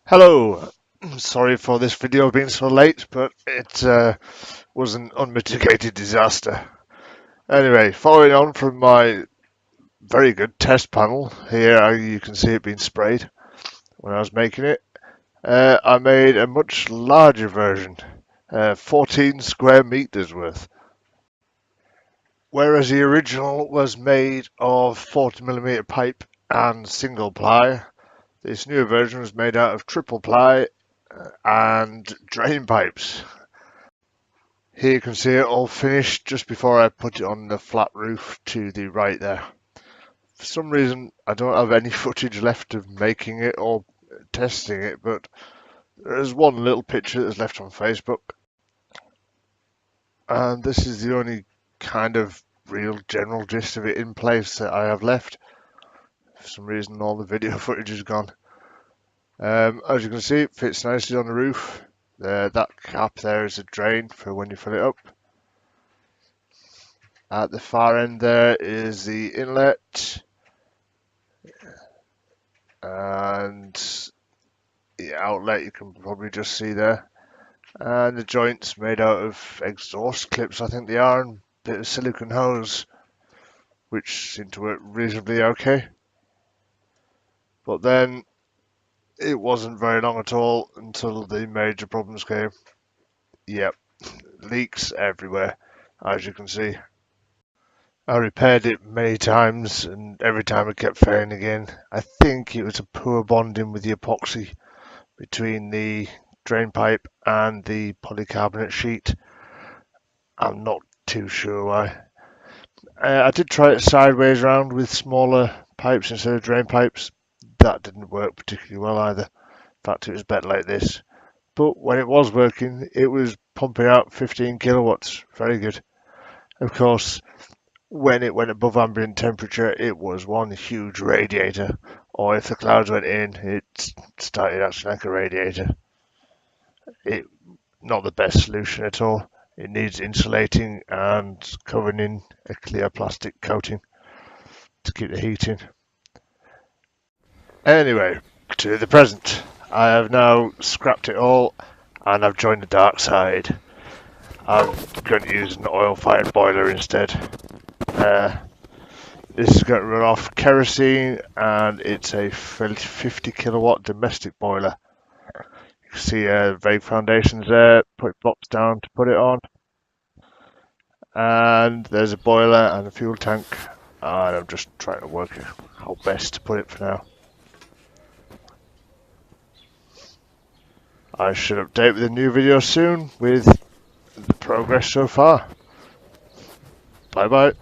Hello, sorry for this video being so late, but it was an unmitigated disaster. Anyway, following on from my very good test panel, here you can see it being sprayed when I was making it. I made a much larger version, 14 square meters worth. Whereas the original was made of 40mm pipe and single ply, this newer version was made out of triple ply and drain pipes. Here you can see it all finished just before I put it on the flat roof to the right there. For some reason I don't have any footage left of making it or testing it, but there's one little picture that's left on Facebook. And this is the only kind of real general gist of it in place that I have left. For some reason all the video footage is gone. As you can see, it fits nicely on the roof. That cap there is a drain for when you fill it up. At the far end there is the inlet and the outlet you can probably just see there. And the joints made out of exhaust clips, I think they are, and a bit of silicone hose, which seem to work reasonably okay. But then it wasn't very long at all until the major problems came. Yep, leaks everywhere, as you can see. I repaired it many times, and every time it kept failing again. I think it was a poor bonding with the epoxy between the drain pipe and the polycarbonate sheet. I'm not too sure why. I did try it sideways around with smaller pipes instead of drain pipes. That didn't work particularly well either. In fact, it was better like this. But when it was working, it was pumping out 15 kilowatts. Very good. Of course, when it went above ambient temperature, it was one huge radiator. Or if the clouds went in, it started acting like a radiator. Not the best solution at all. It needs insulating and covering in a clear plastic coating to keep the heat in. Anyway, to the present. I have now scrapped it all and I've joined the dark side. I'm going to use an oil-fired boiler instead. This is going to run off kerosene and it's a 50 kilowatt domestic boiler. You can see vague foundations there, put blocks down to put it on. And there's a boiler and a fuel tank, and I'm just trying to work out how best to put it for now. I should update with a new video soon with the progress so far. Bye bye.